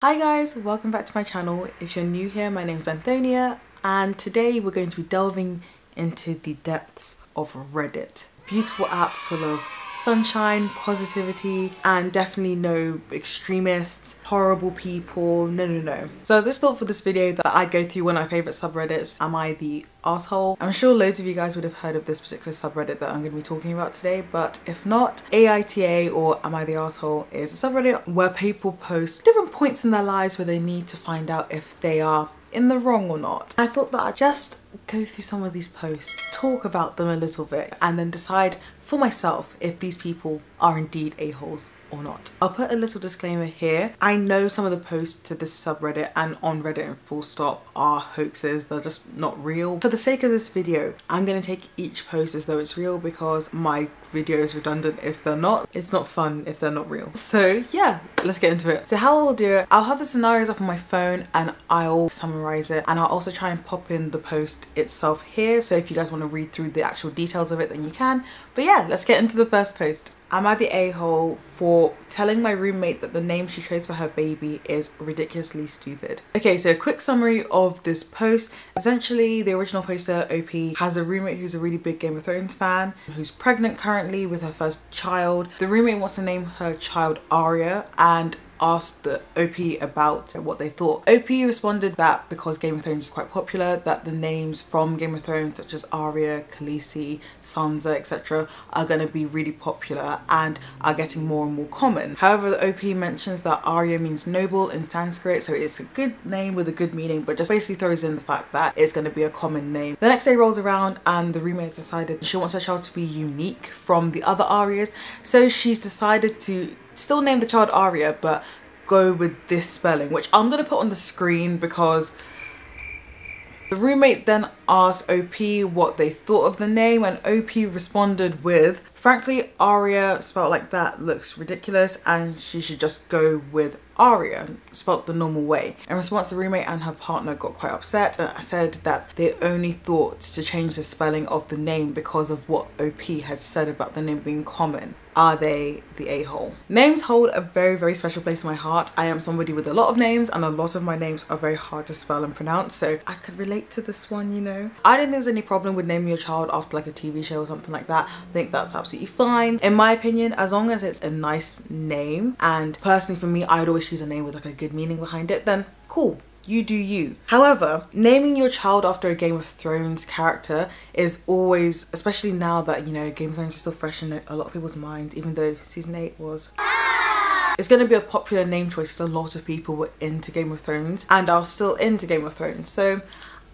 Hi guys, welcome back to my channel. If you're new here, my name is Antonia and today we're going to be delving into the depths of Reddit. Beautiful app full of sunshine, positivity, and definitely no extremists, horrible people, no. So this thought for this video that I go through one of my favourite subreddits, Am I the Arsehole? I'm sure loads of you guys would have heard of this particular subreddit that I'm going to be talking about today, but if not, AITA or Am I the Arsehole is a subreddit where people post different points in their lives where they need to find out if they are in the wrong or not. I thought that I'd just go through some of these posts, talk about them a little bit, and then decide for myself if these people are indeed a-holes or not. I'll put a little disclaimer here. I know some of the posts to this subreddit and on Reddit and full stop are hoaxes. They're just not real. For the sake of this video, I'm going to take each post as though it's real because my video is redundant if they're not. It's not fun if they're not real. So yeah, let's get into it. So how I'll do it, I'll have the scenarios up on my phone and I'll summarize it, and I'll also try and pop in the post itself here. So if you guys want to read through the actual details of it, then you can. But yeah, let's get into the first post. Am I the a-hole for telling my roommate that the name she chose for her baby is ridiculously stupid? Okay, so a quick summary of this post. Essentially, the original poster, OP, has a roommate who's a really big Game of Thrones fan, who's pregnant currently with her first child. The roommate wants to name her child Arya and asked the OP about what they thought. OP responded that because Game of Thrones is quite popular, that the names from Game of Thrones such as Arya, Khaleesi, Sansa, etc. are going to be really popular and are getting more and more common. However, the OP mentions that Arya means noble in Sanskrit, so it's a good name with a good meaning, but just basically throws in the fact that it's going to be a common name. The next day rolls around and the roommate has decided she wants her child to be unique from the other Aryas, so she's decided to still name the child Arya but go with this spelling, which I'm gonna put on the screen because the roommate then asked OP what they thought of the name, and OP responded with, frankly, Arya spelled like that looks ridiculous and she should just go with Arya, spelled the normal way. In response, the roommate and her partner got quite upset and said that they only thought to change the spelling of the name because of what OP had said about the name being common. Are they the a-hole? Names hold a very special place in my heart. I am somebody with a lot of names and a lot of my names are very hard to spell and pronounce, so I could relate to this one, you know. I don't think there's any problem with naming your child after like a TV show or something like that. I think that's absolutely fine. In my opinion, as long as it's a nice name, and personally for me, I'd always choose a name with like a good meaning behind it, then cool. You do you. However, naming your child after a Game of Thrones character is always, especially now that, you know, Game of Thrones is still fresh in a lot of people's minds, even though season 8 was. It's going to be a popular name choice because a lot of people were into Game of Thrones and are still into Game of Thrones. So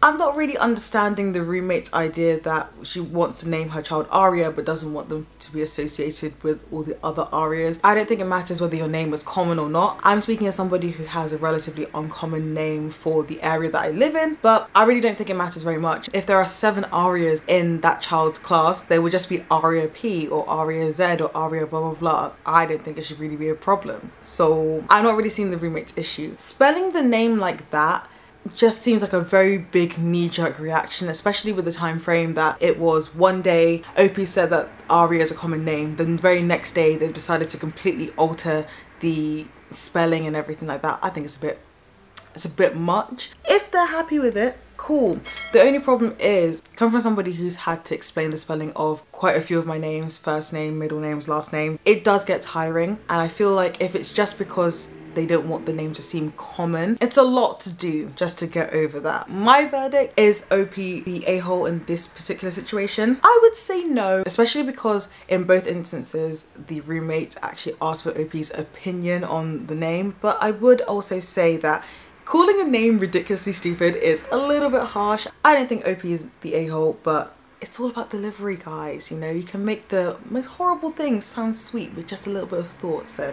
I'm not really understanding the roommate's idea that she wants to name her child Arya but doesn't want them to be associated with all the other Aryas. I don't think it matters whether your name is common or not. I'm speaking as somebody who has a relatively uncommon name for the area that I live in, but I really don't think it matters very much. If there are 7 Aryas in that child's class, they would just be Arya P or Arya Z or Arya blah blah blah. I don't think it should really be a problem. So I'm not really seeing the roommate's issue. Spelling the name like that just seems like a very big knee-jerk reaction, especially with the time frame that it was. One day OP said that Arya is a common name, then the very next day they decided to completely alter the spelling and everything like that. I think it's a bit much. If they're happy with it, cool. The only problem is, come from somebody who's had to explain the spelling of quite a few of my names, first name, middle names, last name, it does get tiring, and I feel like if it's just because they don't want the name to seem common, it's a lot to do just to get over that. My verdict is OP the a-hole in this particular situation. I would say no, especially because in both instances the roommate actually asked for OP's opinion on the name, but I would also say that calling a name ridiculously stupid is a little bit harsh. I don't think OP is the a-hole, but it's all about delivery, guys. You know, you can make the most horrible things sound sweet with just a little bit of thought, so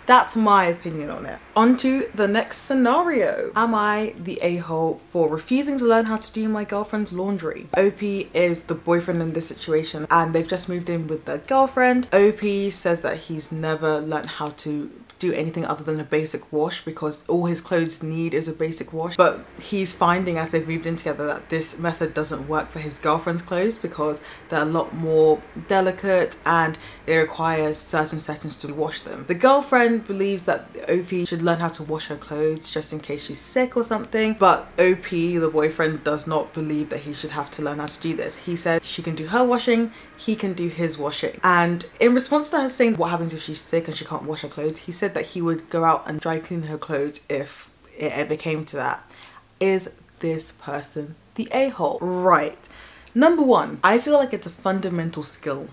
that's my opinion on it. On to the next scenario. Am I the a-hole for refusing to learn how to do my girlfriend's laundry? OP is the boyfriend in this situation and they've just moved in with their girlfriend. OP says that he's never learned how to do anything other than a basic wash because all his clothes need is a basic wash. But he's finding as they've moved in together that this method doesn't work for his girlfriend's clothes because they're a lot more delicate and they require certain settings to wash them. The girlfriend believes that OP should learn how to wash her clothes just in case she's sick or something, but OP, the boyfriend, does not believe that he should have to learn how to do this. He said she can do her washing, he can do his washing. And in response to her saying what happens if she's sick and she can't wash her clothes, he said that he would go out and dry clean her clothes if it ever came to that. Is this person the a-hole? Right. Number one, I feel like it's a fundamental skill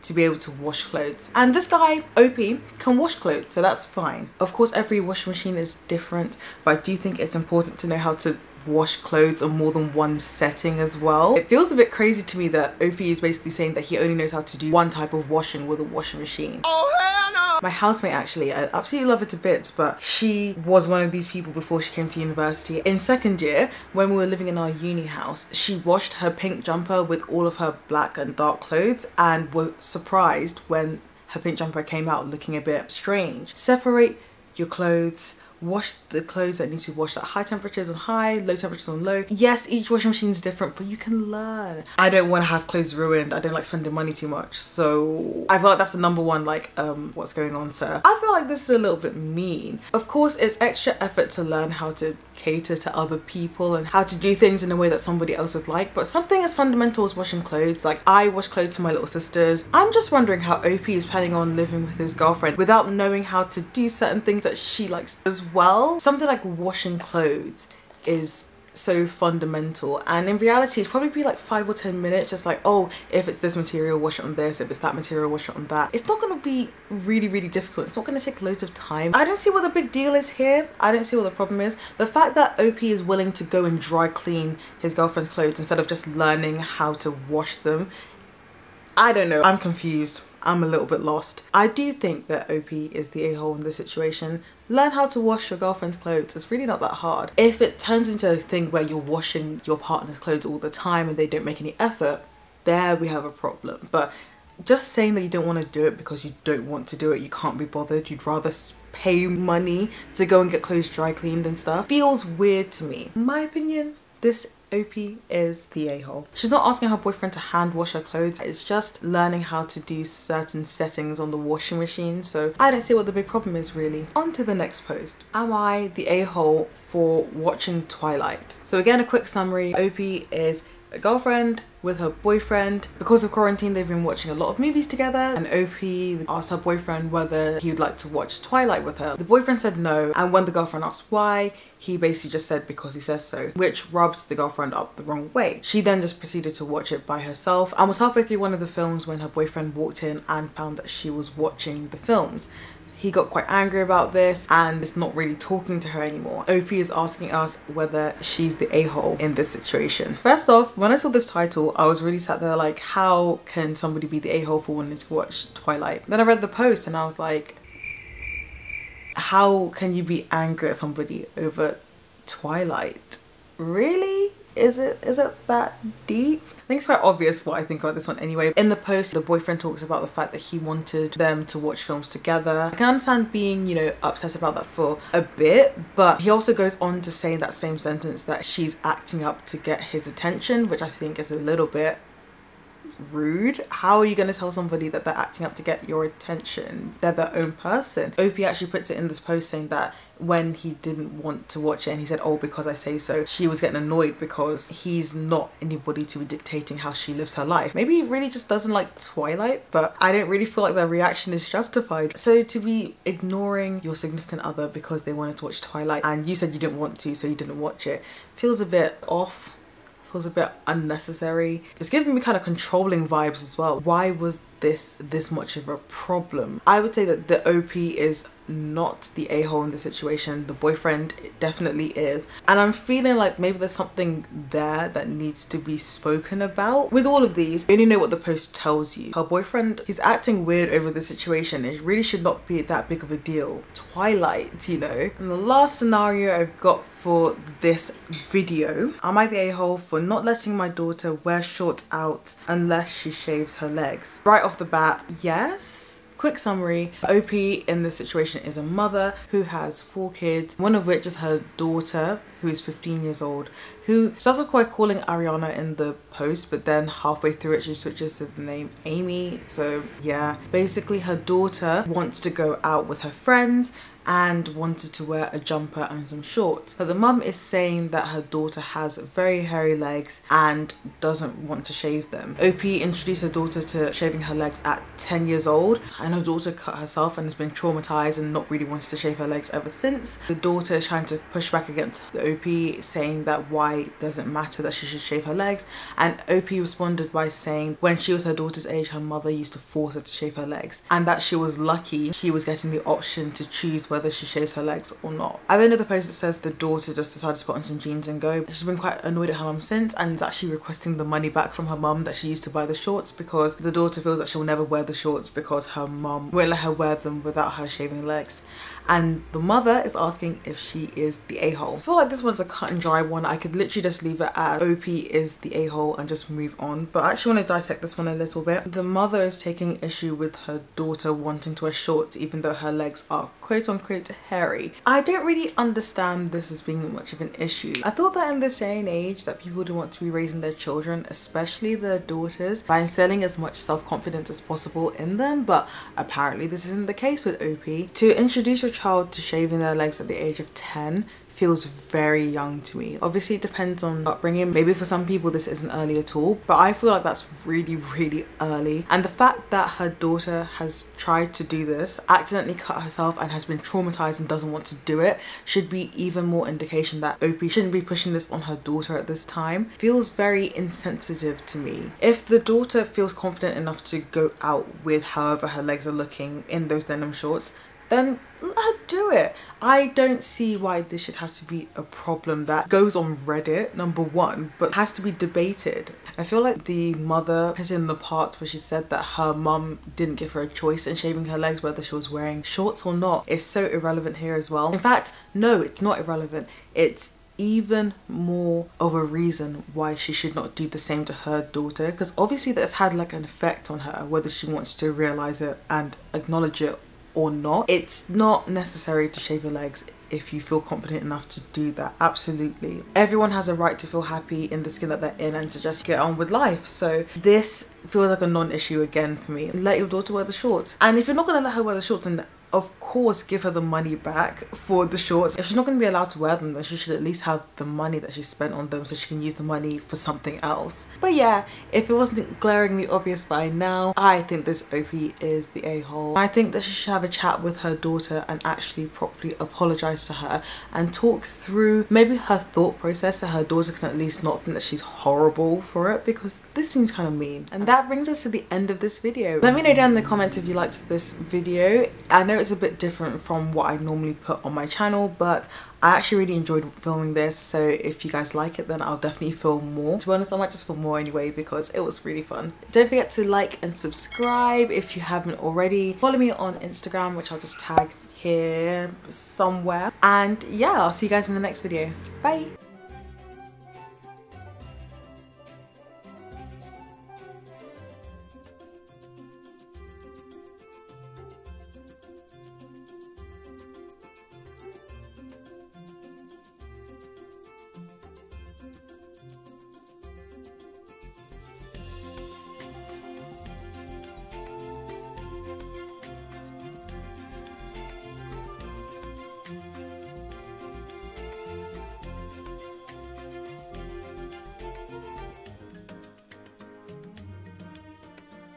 to be able to wash clothes, and this guy OP can wash clothes, so that's fine. Of course every washing machine is different, but I do think it's important to know how to wash clothes on more than one setting as well. It feels a bit crazy to me that OP is basically saying that he only knows how to do one type of washing with a washing machine. Oh hell no! My housemate, actually, I absolutely love her to bits, but she was one of these people before she came to university. In second year, when we were living in our uni house, she washed her pink jumper with all of her black and dark clothes and was surprised when her pink jumper came out looking a bit strange. Separate your clothes. Wash the clothes that need to be washed at high temperatures on high, low temperatures on low. Yes, each washing machine is different, but you can learn. I don't want to have clothes ruined. I don't like spending money too much. So I feel like that's the number one, like, what's going on, sir? I feel like this is a little bit mean. Of course, it's extra effort to learn how to cater to other people and how to do things in a way that somebody else would like, but something as fundamental as washing clothes, like I wash clothes for my little sisters. I'm just wondering how OP is planning on living with his girlfriend without knowing how to do certain things that she likes as well. Something like washing clothes is so fundamental, and in reality it's probably be like 5 or 10 minutes, just like, oh, if it's this material, wash it on this, if it's that material, wash it on that. It's not going to be really difficult. It's not going to take loads of time. I don't see what the big deal is here. I don't see what the problem is. The fact that OP is willing to go and dry clean his girlfriend's clothes instead of just learning how to wash them, I don't know. I'm confused. I'm a little bit lost. I do think that OP is the a-hole in this situation. Learn how to wash your girlfriend's clothes. It's really not that hard. If it turns into a thing where you're washing your partner's clothes all the time and they don't make any effort, there we have a problem. But just saying that you don't want to do it because you don't want to do it, you can't be bothered, you'd rather pay money to go and get clothes dry cleaned and stuff, feels weird to me. In my opinion, this OP is the a-hole. She's not asking her boyfriend to hand wash her clothes. It's just learning how to do certain settings on the washing machine. So I don't see what the big problem is really. On to the next post. Am I the a-hole for watching Twilight? So again, a quick summary. OP is a girlfriend with her boyfriend. Because of quarantine, they've been watching a lot of movies together, and OP asked her boyfriend whether he would like to watch Twilight with her. The boyfriend said no, and when the girlfriend asked why, he basically just said because he says so, which rubbed the girlfriend up the wrong way. She then just proceeded to watch it by herself and was halfway through one of the films when her boyfriend walked in and found that she was watching the films. He got quite angry about this and is not really talking to her anymore. OP is asking us whether she's the a-hole in this situation. First off, when I saw this title, I was really sat there like, how can somebody be the a-hole for wanting to watch Twilight? Then I read the post and I was like, how can you be angry at somebody over Twilight? Really? Is it that deep? I think it's quite obvious what I think about this one anyway. In the post, the boyfriend talks about the fact that he wanted them to watch films together. I can understand being, you know, upset about that for a bit, but he also goes on to say in that same sentence that she's acting up to get his attention, which I think is a little bit rude. How are you going to tell somebody that they're acting up to get your attention? They're their own person. OP actually puts it in this post saying that when he didn't want to watch it and he said, oh, because I say so, she was getting annoyed because he's not anybody to be dictating how she lives her life. Maybe he really just doesn't like Twilight, but I don't really feel like their reaction is justified. So to be ignoring your significant other because they wanted to watch Twilight and you said you didn't want to, so you didn't watch it, feels a bit off. Feels a bit unnecessary. It's giving me kind of controlling vibes as well. Why was this much of a problem? I would say that the OP is not the a-hole in the situation. The boyfriend definitely is, and I'm feeling like maybe there's something there that needs to be spoken about. With all of these, you only know what the post tells you. Her boyfriend, he's acting weird over the situation. It really should not be that big of a deal. Twilight, you know. And the last scenario I've got for this video: am I the a-hole for not letting my daughter wear shorts out unless she shaves her legs? Right off the bat, yes. quick summary. OP in this situation is a mother who has 4 kids, one of which is her daughter, who is 15 years old, who starts off by calling Ariana in the post, but then halfway through it she switches to the name Amy. So yeah, basically her daughter wants to go out with her friends and wanted to wear a jumper and some shorts, but the mum is saying that her daughter has very hairy legs and doesn't want to shave them. OP introduced her daughter to shaving her legs at 10 years old, and her daughter cut herself and has been traumatized and not really wanted to shave her legs ever since. The daughter is trying to push back against the OP, saying that why it doesn't matter that she should shave her legs, and OP responded by saying when she was her daughter's age her mother used to force her to shave her legs, and that she was lucky she was getting the option to choose whether she shaves her legs or not. At the end of the post it says the daughter just decided to put on some jeans and go. She's been quite annoyed at her mum since, and is actually requesting the money back from her mum that she used to buy the shorts, because the daughter feels that she'll never wear the shorts because her mum won't let her wear them without her shaving legs. And the mother is asking if she is the a-hole. I feel like this one's a cut and dry one. I could literally just leave it as OP is the a-hole and just move on, but I actually want to dissect this one a little bit. The mother is taking issue with her daughter wanting to wear shorts even though her legs are quote unquote hairy. I don't really understand this as being much of an issue. I thought that in this day and age that people would want to be raising their children, especially their daughters, by instilling as much self-confidence as possible in them, but apparently this isn't the case with OP. To introduce your child to shaving their legs at the age of 10 feels very young to me. Obviously it depends on upbringing. Maybe for some people this isn't early at all, but I feel like that's really early. And the fact that her daughter has tried to do this, accidentally cut herself and has been traumatized and doesn't want to do it, should be even more indication that OP shouldn't be pushing this on her daughter at this time. Feels very insensitive to me. If the daughter feels confident enough to go out with however her legs are looking in those denim shorts, then let her do it. I don't see why this should have to be a problem that goes on Reddit, number one, but has to be debated. I feel like the mother has in the part where she said that her mum didn't give her a choice in shaving her legs whether she was wearing shorts or not is so irrelevant here as well. In fact, no, it's not irrelevant. It's even more of a reason why she should not do the same to her daughter, because obviously that's had like an effect on her, whether she wants to realize it and acknowledge it or not. It's not necessary to shave your legs if you feel confident enough to do that. Absolutely. Everyone has a right to feel happy in the skin that they're in and to just get on with life. So this feels like a non-issue again for me. Let your daughter wear the shorts. And if you're not going to let her wear the shorts, and of course give her the money back for the shorts. If she's not going to be allowed to wear them, then she should at least have the money that she spent on them so she can use the money for something else. But yeah, if it wasn't glaringly obvious by now, I think this OP is the a-hole. I think that she should have a chat with her daughter and actually properly apologize to her and talk through maybe her thought process so her daughter can at least not think that she's horrible for it, because this seems kind of mean. And that brings us to the end of this video. Let me know down in the comments if you liked this video. I know it's a bit different from what I normally put on my channel, but I actually really enjoyed filming this, so if you guys like it then I'll definitely film more. To be honest, I might just film more anyway because it was really fun. Don't forget to like and subscribe if you haven't already. Follow me on Instagram, which I'll just tag here somewhere, and yeah, I'll see you guys in the next video. Bye.